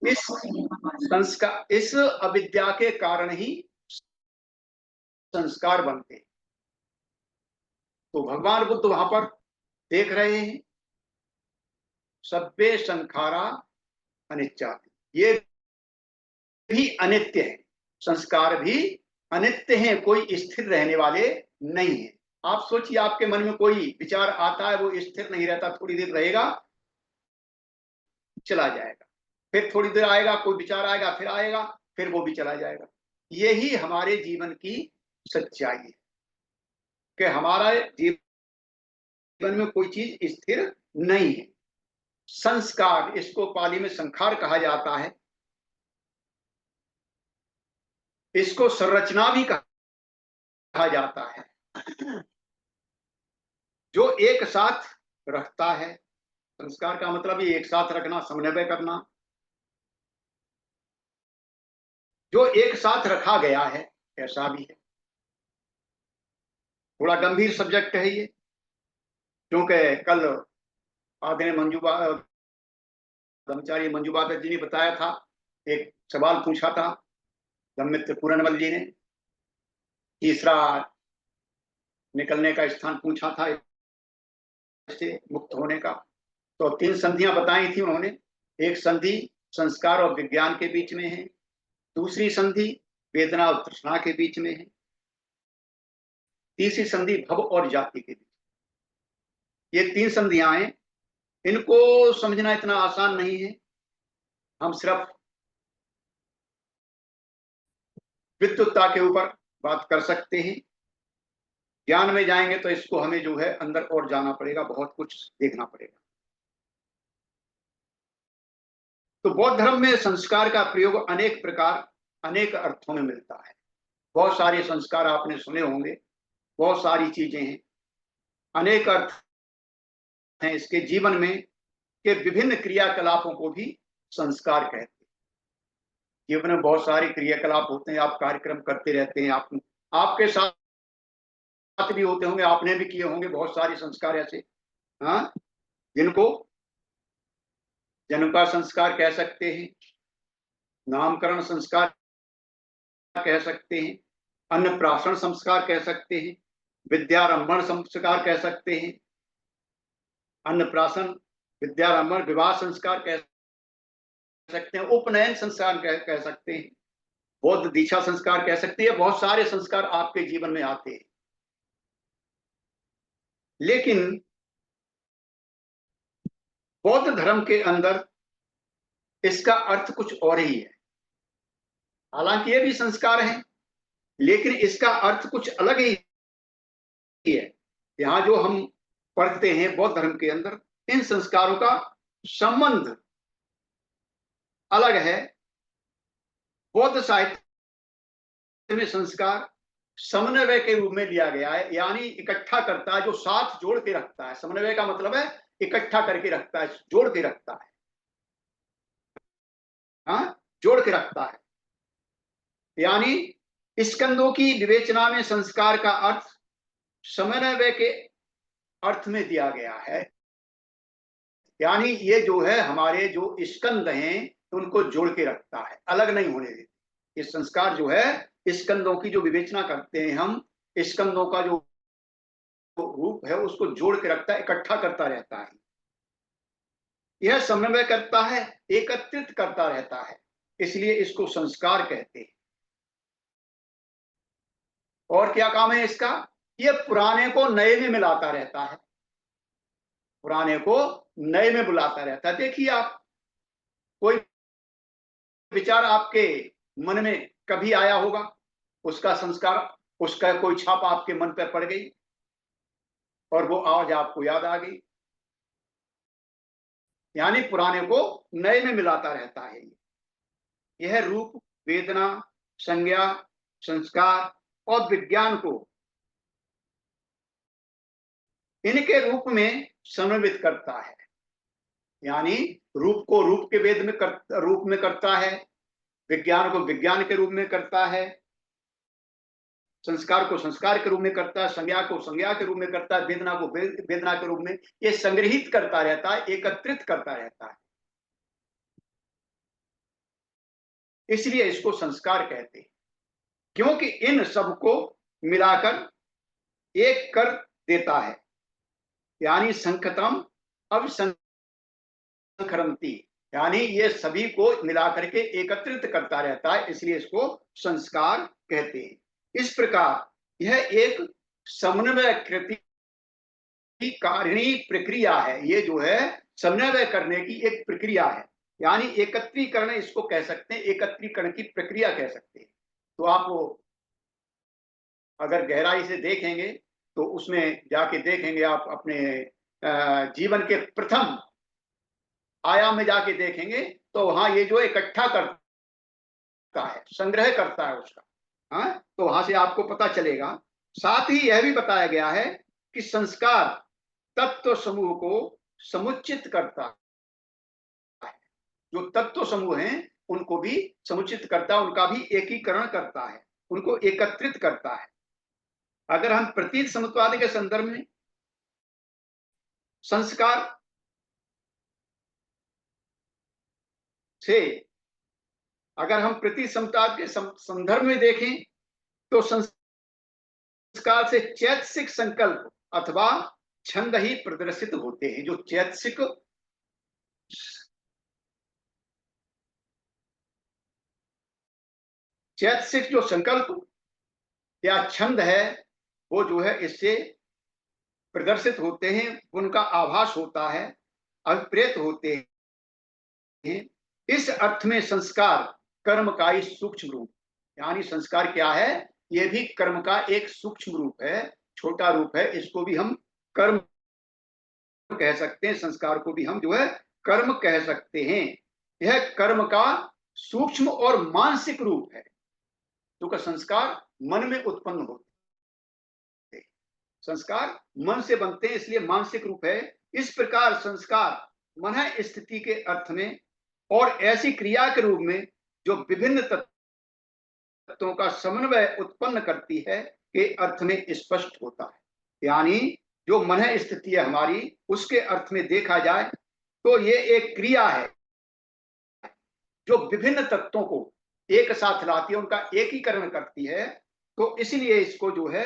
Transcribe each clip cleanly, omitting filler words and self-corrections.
इस संस्कार, इस अविद्या के कारण ही संस्कार बनते। तो भगवान बुद्ध वहां पर देख रहे हैं, सभ्य संखारा अनित्या, ये भी अनित्य है, संस्कार भी अनित्य हैं, कोई स्थिर रहने वाले नहीं है। आप सोचिए, आपके मन में कोई विचार आता है, वो स्थिर नहीं रहता, थोड़ी देर रहेगा चला जाएगा, फिर थोड़ी देर आएगा कोई विचार आएगा, फिर आएगा, फिर वो भी चला जाएगा। यही हमारे जीवन की सच्चाई है कि हमारा जीवन में कोई चीज स्थिर नहीं है। संस्कार, इसको पाली में संखार कहा जाता है, इसको संरचना भी कहा जाता है, जो एक साथ रखता है। संस्कार का मतलब ये एक साथ रखना, समन्वय करना, जो एक साथ रखा गया है, ऐसा भी है। थोड़ा गंभीर सब्जेक्ट है ये, क्योंकि कल आदरणीय ब्रह्मचारी मंजूबा जी ने बताया था, एक सवाल पूछा था धम्मित्र पूरनवल जी ने, तीसरा निकलने का स्थान पूछा था इससे मुक्त होने का। तो 3 संधियां बताई थी उन्होंने। एक संधि संस्कार और विज्ञान के बीच में है, दूसरी संधि वेदना और तृष्णा के बीच में है, तीसरी संधि भव और जाति के बीच। ये 3 संधियां हैं, इनको समझना इतना आसान नहीं है। हम सिर्फ विद्युतता के ऊपर बात कर सकते हैं, ज्ञान में जाएंगे तो इसको हमें जो है अंदर और जाना पड़ेगा, बहुत कुछ देखना पड़ेगा। तो बौद्ध धर्म में संस्कार का प्रयोग अनेक प्रकार, अनेक अर्थों में मिलता है। बहुत सारे संस्कार आपने सुने होंगे, बहुत सारी चीजें हैं, अनेक अर्थ हैं इसके जीवन में, के विभिन्न क्रियाकलापों को भी संस्कार कहते हैं। जीवन में बहुत सारे क्रियाकलाप होते हैं, आप कार्यक्रम करते रहते हैं, आपके साथ भी होते होंगे, आपने भी किए होंगे बहुत सारे संस्कार ऐसे, हाँ, जिनको जन्म का संस्कार कह सकते हैं, नामकरण संस्कार कह सकते हैं, अन्नप्राशन संस्कार कह सकते हैं, विद्यारंभण संस्कार कह सकते हैं, अन्नप्राशन, विद्यारंभण, विवाह संस्कार कह सकते हैं, उपनयन संस्कार कह सकते हैं, बौद्ध दीक्षा संस्कार कह सकते हैं। बहुत सारे संस्कार आपके जीवन में आते हैं, लेकिन बौद्ध धर्म के अंदर इसका अर्थ कुछ और ही है। हालांकि ये भी संस्कार हैं, लेकिन इसका अर्थ कुछ अलग ही है। यहां जो हम पढ़ते हैं बौद्ध धर्म के अंदर, इन संस्कारों का संबंध अलग है। बौद्ध साहित्य में संस्कार समन्वय के रूप में लिया गया है, यानी इकट्ठा करता है, जो साथ जोड़ के रखता है। समन्वय का मतलब है इकट्ठा करके रखता है, जोड़ के रखता है, हाँ, जोड़ के रखता है। यानी स्कंदों की विवेचना में संस्कार का अर्थ समन्वय के अर्थ में दिया गया है। यानी ये जो है हमारे जो स्कंद हैं उनको जोड़ के रखता है, अलग नहीं होने देते। ये संस्कार जो है स्कंदों की जो विवेचना करते हैं हम, स्कंदों का जो रूप है उसको जोड़ के रखता है, इकट्ठा करता रहता है। यह समन्वय करता है, एकत्रित करता रहता है, इसलिए इसको संस्कार कहते हैं। और क्या काम है इसका? ये पुराने को नए में मिलाता रहता है, पुराने को नए में बुलाता रहता है। देखिए आप, कोई विचार आपके मन में कभी आया होगा, उसका संस्कार, उसका कोई छाप आपके मन पर पड़ गई और वो आज आपको याद आ गई। यानी पुराने को नए में मिलाता रहता है। यह रूप, वेदना, संज्ञा, संस्कार और विज्ञान को इनके रूप में समन्वित करता है। यानी रूप को रूप के वेद में रूप में करता है, विज्ञान को विज्ञान के रूप में करता है, संस्कार को संस्कार के रूप में करता है, संज्ञा को संज्ञा के रूप में करता है, वेदना को वेदना के रूप में। ये संग्रहित करता रहता है, एकत्रित करता रहता है। इसलिए इसको संस्कार कहते हैं, क्योंकि इन सबको मिलाकर एक कर देता है, यानी संखतम अभिसंखरंती, यानी ये सभी को मिलाकर के एकत्रित करता रहता है, इसलिए इसको संस्कार कहते हैं। इस प्रकार यह एक समन्वय कृति कारिणी प्रक्रिया है। ये जो है समन्वय करने की एक प्रक्रिया है, यानी एकत्रीकरण इसको कह सकते हैं, एकत्रीकरण की प्रक्रिया कह सकते हैं। तो आप अगर गहराई से देखेंगे तो उसमें जाके देखेंगे, आप अपने जीवन के प्रथम आयाम में जाके देखेंगे तो वहां ये जो इकट्ठा करता है, संग्रह करता है उसका, हाँ, तो वहां से आपको पता चलेगा। साथ ही यह भी बताया गया है कि संस्कार तत्व समूह को समुचित करता है, जो तत्व समूह हैं उनको भी समुचित करता है, उनका भी एकीकरण करता है, उनको एकत्रित करता है। अगर हम प्रतीत समुत्पाद के संदर्भ में संस्कार से, अगर हम प्रतीत समुत्पाद के संदर्भ में देखें तो संस्कार से चैतसिक संकल्प अथवा छंद ही प्रदर्शित होते हैं। जो चैतसिक जो संकल्प या छंद है वो जो है इससे प्रदर्शित होते हैं, उनका आभास होता है, अभिप्रेत होते हैं। इस अर्थ में संस्कार कर्म का ही सूक्ष्म रूप, यानी संस्कार क्या है, ये भी कर्म का एक सूक्ष्म रूप है, छोटा रूप है। इसको भी हम कर्म कह सकते हैं, संस्कार को भी हम जो है कर्म कह सकते हैं। यह कर्म का सूक्ष्म और मानसिक रूप है, क्योंकि संस्कार मन में उत्पन्न होते हैं, संस्कार मन से बनते हैं, इसलिए मानसिक रूप है। इस प्रकार संस्कार मन स्थिति के अर्थ में और ऐसी क्रिया के रूप में जो विभिन्न तत्वों का समन्वय उत्पन्न करती है के अर्थ में स्पष्ट होता है। यानी जो मन स्थिति है हमारी, उसके अर्थ में देखा जाए तो ये एक क्रिया है जो विभिन्न तत्वों को एक साथ लाती है, उनका एकीकरण करती है। तो इसलिए इसको जो है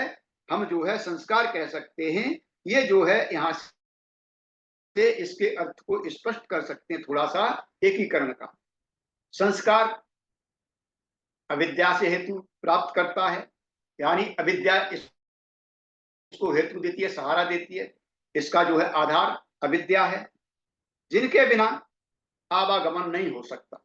हम जो है संस्कार कह सकते हैं। ये जो है यहां से इसके अर्थ को स्पष्ट कर सकते हैं थोड़ा सा एकीकरण का। संस्कार अविद्या से हेतु प्राप्त करता है, यानी अविद्या इसको हेतु देती है, सहारा देती है। इसका जो है आधार अविद्या है, जिनके बिना आवागमन नहीं हो सकता।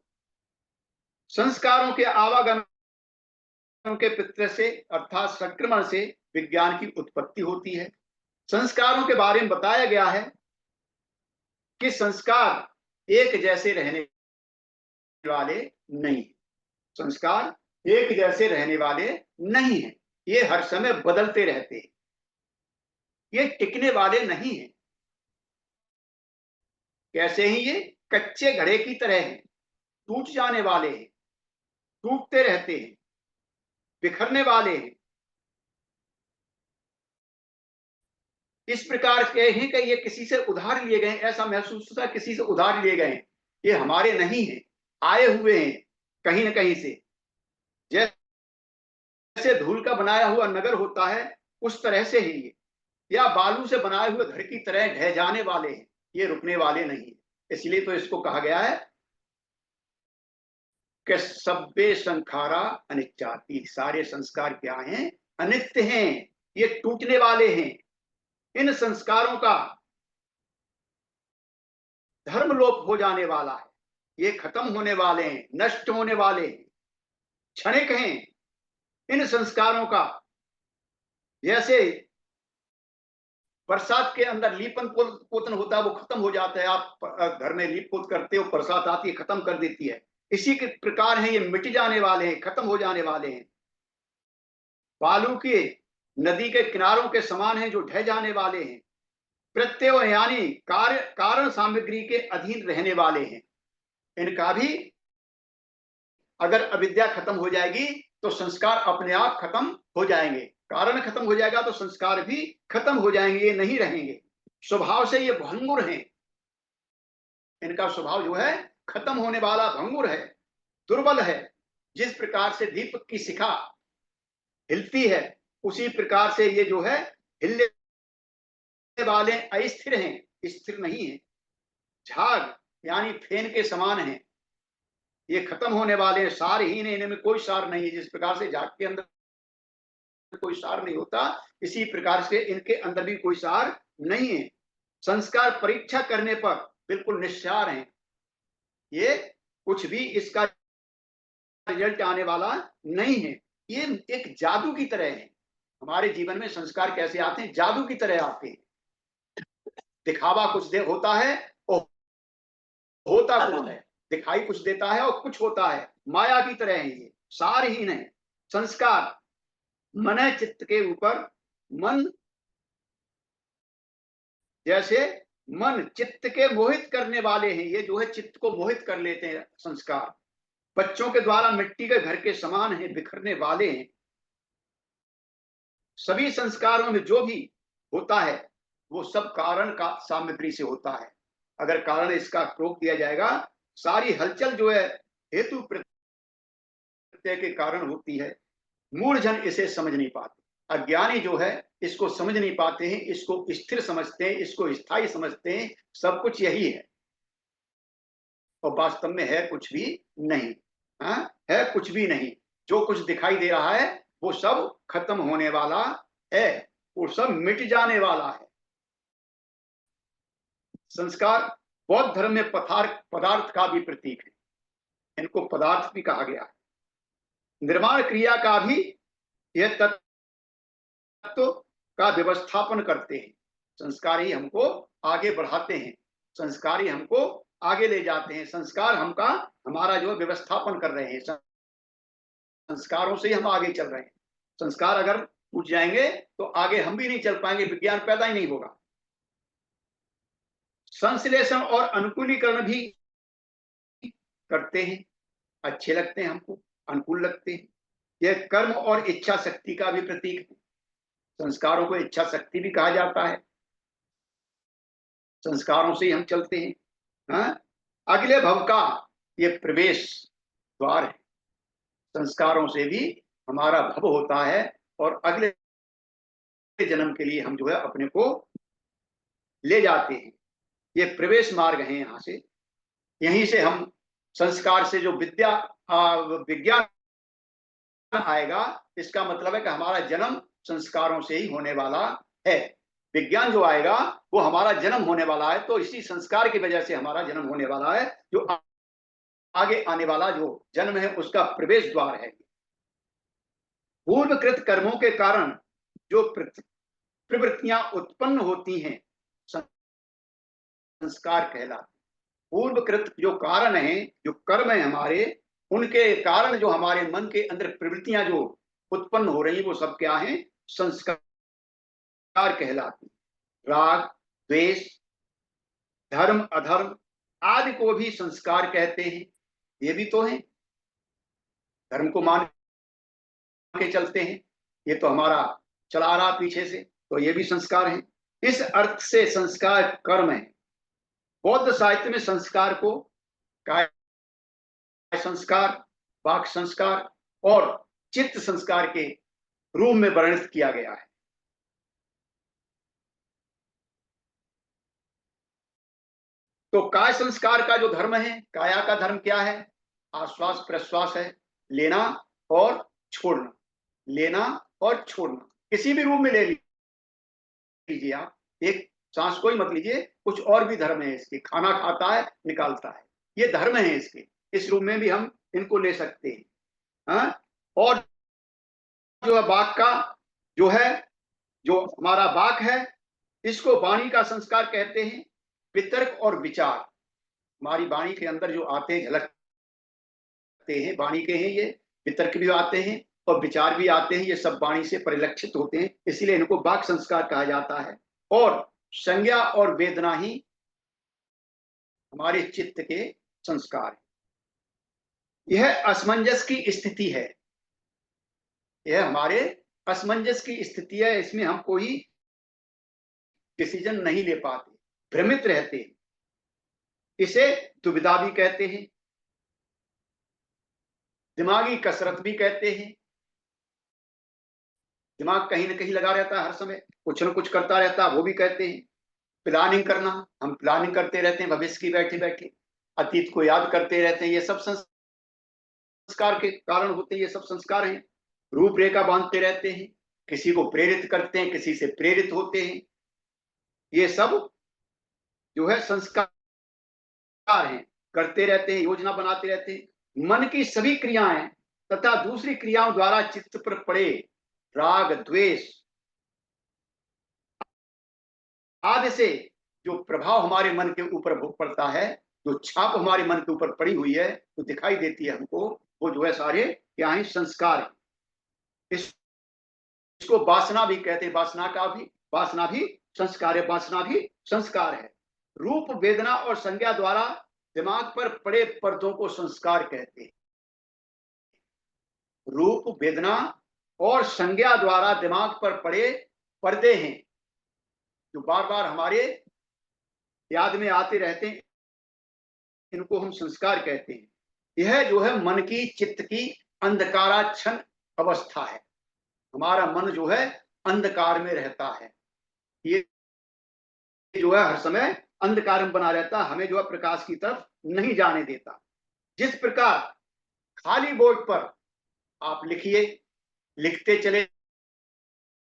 संस्कारों के आवागमन के पित्र से अर्थात संक्रमण से विज्ञान की उत्पत्ति होती है। संस्कारों के बारे में बताया गया है कि संस्कार एक जैसे रहने वाले नहीं, संस्कार एक जैसे रहने वाले नहीं है, ये हर समय बदलते रहते हैं, ये टिकने वाले नहीं हैं। कैसे ही ये कच्चे घड़े की तरह हैं, टूट जाने वाले हैं, टूटते रहते हैं, बिखरने वाले हैं। इस प्रकार के हैं कि ये किसी से उधार लिए गए, ऐसा महसूस होता है किसी से उधार लिए गए, ये हमारे नहीं हैं, आए हुए हैं कहीं ना कहीं से। जैसे धूल का बनाया हुआ नगर होता है उस तरह से ही ये, या बालू से बनाए हुए घर की तरह ढह जाने वाले हैं, ये रुकने वाले नहीं है। इसलिए तो इसको कहा गया है कि सब्बे संखारा अनित्याति, सारे संस्कार क्या हैं, अनित्य हैं, ये टूटने वाले हैं। इन संस्कारों का धर्मलोप हो जाने वाला है, ये खत्म होने वाले हैं, नष्ट होने वाले हैं, क्षणिक हैं। इन संस्कारों का जैसे बरसात के अंदर लीपन पोतन होता है, वो खत्म हो जाता है, आप घर में लीप पोत करते हो, बरसात आती है खत्म कर देती है। इसी के प्रकार है, ये मिट जाने वाले हैं, खत्म हो जाने वाले हैं। बालू के नदी के किनारों के समान हैं जो ढह जाने वाले हैं। प्रत्यय यानी कारण सामग्री के अधीन रहने वाले हैं। इनका भी अगर अविद्या खत्म हो जाएगी तो संस्कार अपने आप खत्म हो जाएंगे, कारण खत्म हो जाएगा तो संस्कार भी खत्म हो जाएंगे, ये नहीं रहेंगे। स्वभाव से ये भंगुर हैं, इनका स्वभाव जो है खत्म होने वाला भंगुर है, दुर्बल है। जिस प्रकार से दीपक की शिखा हिलती है, उसी प्रकार से ये जो है हिलने वाले अस्थिर हैं, स्थिर नहीं है। झाग यानी फेन के समान हैं, ये खत्म होने वाले हैं, सारहीन है, इनमें कोई सार नहीं है। जिस प्रकार से झाग के अंदर कोई सार नहीं होता, इसी प्रकार से इनके अंदर भी कोई सार नहीं है। संस्कार परीक्षा करने पर बिल्कुल निस्सार हैं, ये कुछ भी इसका रिजल्ट आने वाला नहीं है। ये एक जादू की तरह है। हमारे जीवन में संस्कार कैसे आते हैं? जादू की तरह आते हैं। दिखावा कुछ होता है और होता कुछ है, दिखाई कुछ देता है और कुछ होता है, माया की तरह है ये, सारहीन है। संस्कार मन चित्त के ऊपर, मन जैसे मन चित्त के मोहित करने वाले हैं, ये जो है चित्त को मोहित कर लेते हैं। संस्कार बच्चों के द्वारा मिट्टी के घर के समान है, बिखरने वाले हैं। सभी संस्कारों में जो भी होता है वो सब कारण का सामग्री से होता है। अगर कारण इसका प्रयोग किया जाएगा, सारी हलचल जो है हेतु प्रत्यय के कारण होती है। मूढ़जन इसे समझ नहीं पाते, अज्ञानी जो है इसको समझ नहीं पाते हैं, इसको स्थिर समझते हैं, इसको स्थायी समझते हैं, सब कुछ यही है और वास्तव में है कुछ भी नहीं। है कुछ भी नहीं। जो कुछ दिखाई दे रहा है वो सब खत्म होने वाला है, वो सब मिट जाने वाला है। संस्कार बौद्ध धर्म में पदार्थ का भी प्रतीक है, इनको पदार्थ भी कहा गया है। निर्माण क्रिया का भी यह तत्व का व्यवस्थापन करते हैं। संस्कार ही हमको आगे बढ़ाते हैं, संस्कार ही हमको आगे ले जाते हैं। संस्कार हमारा जो व्यवस्थापन कर रहे हैं, संस्कारों से ही हम आगे चल रहे हैं। संस्कार अगर टूट जाएंगे तो आगे हम भी नहीं चल पाएंगे, विज्ञान पैदा ही नहीं होगा। संश्लेषण और अनुकूलीकरण भी करते हैं, अच्छे लगते हैं हमको, अनुकूल लगते हैं। यह कर्म और इच्छा शक्ति का भी प्रतीक है। संस्कारों को इच्छा शक्ति भी कहा जाता है, संस्कारों से ही हम चलते हैं। अगले भव का ये प्रवेश द्वार है। संस्कारों से भी हमारा भव होता है और अगले जन्म के लिए हम जो है अपने को ले जाते हैं। ये प्रवेश मार्ग है। यहाँ से, यहीं से हम संस्कार से जो विज्ञान आएगा, इसका मतलब है कि हमारा जन्म संस्कारों से ही होने वाला है। विज्ञान जो आएगा वो हमारा जन्म होने वाला है, तो इसी संस्कार की वजह से हमारा जन्म होने वाला है। जो आगे आने वाला जो जन्म है उसका प्रवेश द्वार है। पूर्वकृत कर्मों के कारण जो प्रवृत्तियां उत्पन्न होती हैं, संस्कार कहलाते। पूर्वकृत जो कारण है, जो कर्म है हमारे, उनके कारण जो हमारे मन के अंदर प्रवृत्तियां जो उत्पन्न हो रही, वो सब क्या है? संस्कार कहलाती। राग, द्वेष, धर्म, अधर्म आदि को भी संस्कार कहते हैं। ये भी तो है, धर्म को मान के चलते हैं, ये तो हमारा चला रहा पीछे से, तो ये भी संस्कार है। इस अर्थ से संस्कार कर्म है। बौद्ध साहित्य में संस्कार को काय संस्कार, वाक संस्कार और चित्त संस्कार के रूप में वर्णित किया गया है। तो काय संस्कार का जो धर्म है, काया का धर्म क्या है? आश्वास प्रश्वास है, लेना और छोड़ना, लेना और छोड़ना, किसी भी रूप में ले लीजिए आप, एक सांस को ही मत लीजिए, कुछ और भी धर्म है इसके। खाना खाता है, निकालता है, ये धर्म है इसके। इस रूप में भी हम इनको ले सकते हैं। और जो है वाक का, जो है जो हमारा वाक है, इसको वाणी का संस्कार कहते हैं। वितर्क और विचार हमारी वाणी के अंदर जो आते हैं, झलकते हैं, वाणी के हैं ये। वितर्क भी आते हैं और विचार भी आते हैं, ये सब वाणी से परिलक्षित होते हैं, इसीलिए इनको वाक संस्कार कहा जाता है। और संज्ञा और वेदना ही हमारे चित्त के संस्कार है। यह असमंजस की स्थिति है, यह हमारे असमंजस की स्थिति है। इसमें हम कोई डिसीजन नहीं ले पाते, भ्रमित रहते हैं, इसे दुविधा भी कहते हैं। दिमागी कसरत भी कहते हैं। दिमाग कहीं ना कहीं लगा रहता है, हर समय कुछ ना कुछ करता रहता है, वो भी कहते हैं। प्लानिंग करना, हम प्लानिंग करते रहते हैं भविष्य की बैठे बैठे, अतीत को याद करते रहते हैं, ये सब संस्कार के कारण होते हैं, ये सब संस्कार हैं। रूपरेखा बांधते रहते हैं, किसी को प्रेरित करते हैं, किसी से प्रेरित होते हैं, ये सब जो है संस्कार हैं। करते रहते हैं, योजना बनाते रहते हैं। मन की सभी क्रियाएं तथा दूसरी क्रियाओं द्वारा चित्त पर पड़े राग द्वेष आदि से जो प्रभाव हमारे मन के ऊपर पड़ता है, जो छाप हमारे मन के ऊपर पड़ी हुई है, तो दिखाई देती है हमको, वो जो है सारे क्या है, संस्कार है। इसको वासना भी कहते हैं। वासना भी संस्कार है, वासना भी संस्कार है। रूप वेदना और संज्ञा द्वारा दिमाग पर पड़े पर्दों को संस्कार कहते हैं। रूप वेदना और संज्ञा द्वारा दिमाग पर पड़े पर्दे हैं, जो बार बार हमारे याद में आते रहते हैं, इनको हम संस्कार कहते हैं। यह जो है मन की चित्त की अंधकाराच्छन्न अवस्था है। हमारा मन जो है अंधकार में रहता है, ये जो है हर समय अंधकार में बना रहता है, हमें जो है प्रकाश की तरफ नहीं जाने देता। जिस प्रकार खाली बोर्ड पर आप लिखिए, लिखते चले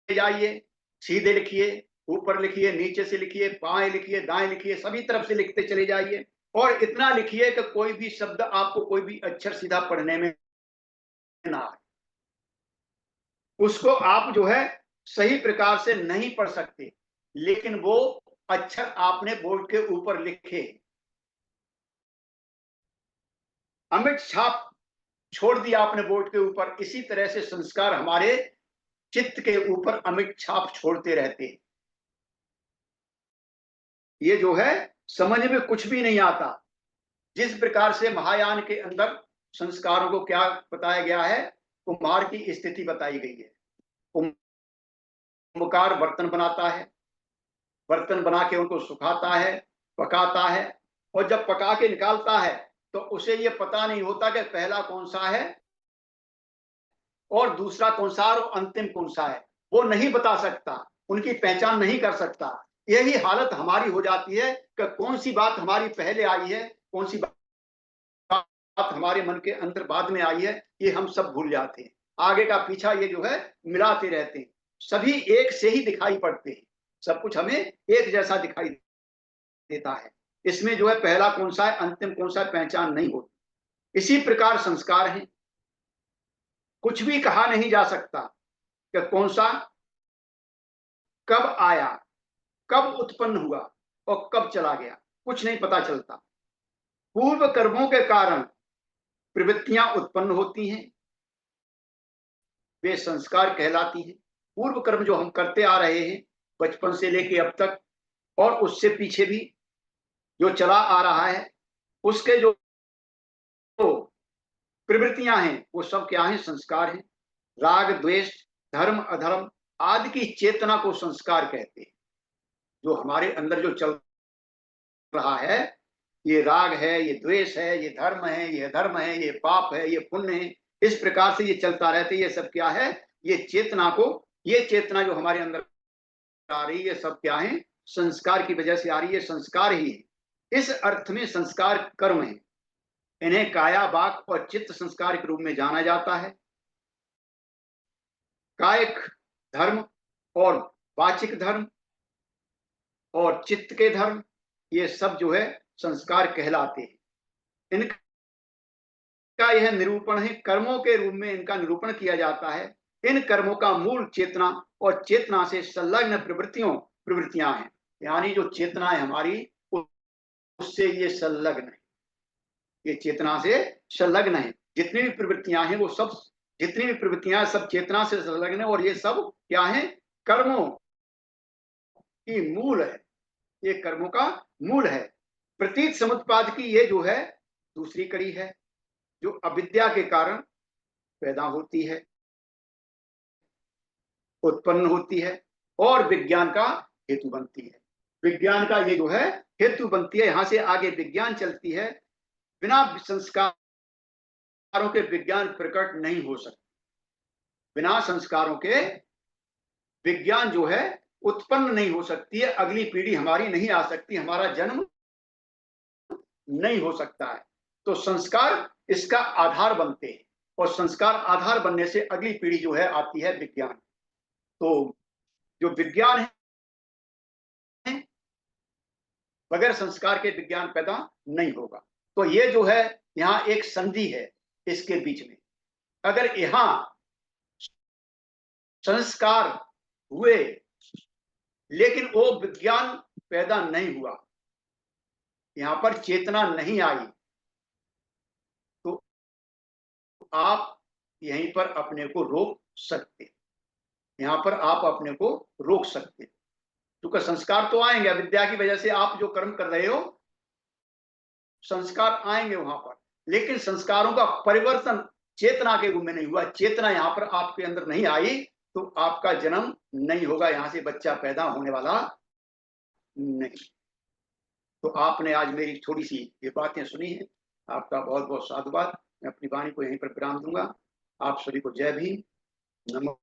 जाइए, सीधे लिखिए, ऊपर लिखिए, नीचे से लिखिए, बाएं लिखिए, दाएं लिखिए, सभी तरफ से लिखते चले जाइए, और इतना लिखिए कि कोई भी शब्द आपको, कोई भी अक्षर सीधा पढ़ने में ना आए। उसको आप जो है सही प्रकार से नहीं पढ़ सकते, लेकिन वो अक्षर आपने बोर्ड के ऊपर लिखे, अमिट छाप छोड़ दिया आपने बोर्ड के ऊपर। इसी तरह से संस्कार हमारे चित्त के ऊपर अमिट छाप छोड़ते रहते हैं। ये जो है समझ में कुछ भी नहीं आता। जिस प्रकार से महायान के अंदर संस्कारों को क्या बताया गया है, कुम्हार की स्थिति बताई गई है। कुम्हार बर्तन बनाता है, बर्तन बना के उनको सुखाता है, पकाता है, और जब पका के निकालता है तो उसे ये पता नहीं होता कि पहला कौन सा है और दूसरा कौन सा और अंतिम कौन सा है। वो नहीं बता सकता, उनकी पहचान नहीं कर सकता। यही हालत हमारी हो जाती है कि कौन सी बात हमारी पहले आई है, कौन सी बात हमारे मन के अंदर बाद में आई है, ये हम सब भूल जाते हैं। आगे का पीछा ये जो है मिलाते रहते हैं। सभी एक से ही दिखाई पड़ते हैं, सब कुछ हमें एक जैसा दिखाई देता है। इसमें जो है पहला कौन सा है, अंतिम कौन सा है, पहचान नहीं होती। इसी प्रकार संस्कार है, कुछ भी कहा नहीं जा सकता कि कौन सा कब आया, कब उत्पन्न हुआ और कब चला गया, कुछ नहीं पता चलता। पूर्व कर्मों के कारण प्रवृत्तियां उत्पन्न होती हैं, वे संस्कार कहलाती हैं। पूर्व कर्म जो हम करते आ रहे हैं बचपन से लेके अब तक, और उससे पीछे भी जो चला आ रहा है, उसके जो प्रवृत्तियां हैं वो सब क्या है, संस्कार हैं। राग द्वेष धर्म अधर्म आदि की चेतना को संस्कार कहते हैं। जो हमारे अंदर जो चल रहा है, ये राग है, ये द्वेष है, ये धर्म है, ये अधर्म है, ये पाप है, ये पुण्य है, इस प्रकार से ये चलता रहता है। ये सब क्या है, ये चेतना को, ये चेतना जो हमारे अंदर आ रही है, सब क्या है, संस्कार की वजह से आ रही है, संस्कार ही है। इस अर्थ में संस्कार कर्म है। इन्हें काया वाक और चित्त संस्कार के रूप में जाना जाता है। कायिक धर्म और वाचिक धर्म और चित्त के धर्म, ये सब जो है संस्कार कहलाते हैं। इनका यह निरूपण है, कर्मों के रूप में इनका निरूपण किया जाता है। इन कर्मों का मूल चेतना और चेतना से संलग्न प्रवृत्तियां हैं, यानी जो चेतना है हमारी, उससे ये संलग्न है, ये चेतना से संलग्न है। जितनी भी प्रवृत्तियां हैं वो सब, जितनी भी प्रवृत्तियां सब चेतना से संलग्न है, और ये सब क्या है, कर्मों की मूल है, ये कर्मों का मूल है। प्रतीत समुत्पाद की ये जो है दूसरी कड़ी है, जो अविद्या के कारण पैदा होती है, उत्पन्न होती है और विज्ञान का हेतु बनती है। विज्ञान का ये जो है हेतु बनती है, यहां से आगे विज्ञान चलती है। बिना संस्कार संस्कारों के विज्ञान प्रकट नहीं हो सकते। बिना संस्कारों के विज्ञान जो है उत्पन्न नहीं हो सकती है, अगली पीढ़ी हमारी नहीं आ सकती, हमारा जन्म नहीं हो सकता है। तो संस्कार इसका आधार बनते हैं और संस्कार आधार बनने से अगली पीढ़ी जो है आती है विज्ञान। तो जो विज्ञान है बगैर संस्कार के विज्ञान पैदा नहीं होगा। तो ये जो है यहाँ एक संधि है इसके बीच में। अगर यहाँ संस्कार हुए लेकिन वो विज्ञान पैदा नहीं हुआ, यहाँ पर चेतना नहीं आई, तो आप यहीं पर अपने को रोक सकते, यहाँ पर आप अपने को रोक सकते। क्योंकि संस्कार तो आएंगे, विद्या की वजह से आप जो कर्म कर रहे हो संस्कार आएंगे वहां पर, लेकिन संस्कारों का परिवर्तन चेतना के रूप में नहीं हुआ, चेतना यहाँ पर आपके अंदर नहीं आई, तो आपका जन्म नहीं होगा, यहाँ से बच्चा पैदा होने वाला नहीं। तो आपने आज मेरी थोड़ी सी ये बातें सुनी है, आपका बहुत बहुत साधुवाद। मैं अपनी वाणी को यहीं पर विराम दूंगा। आप सभी को जय भीम, नमो।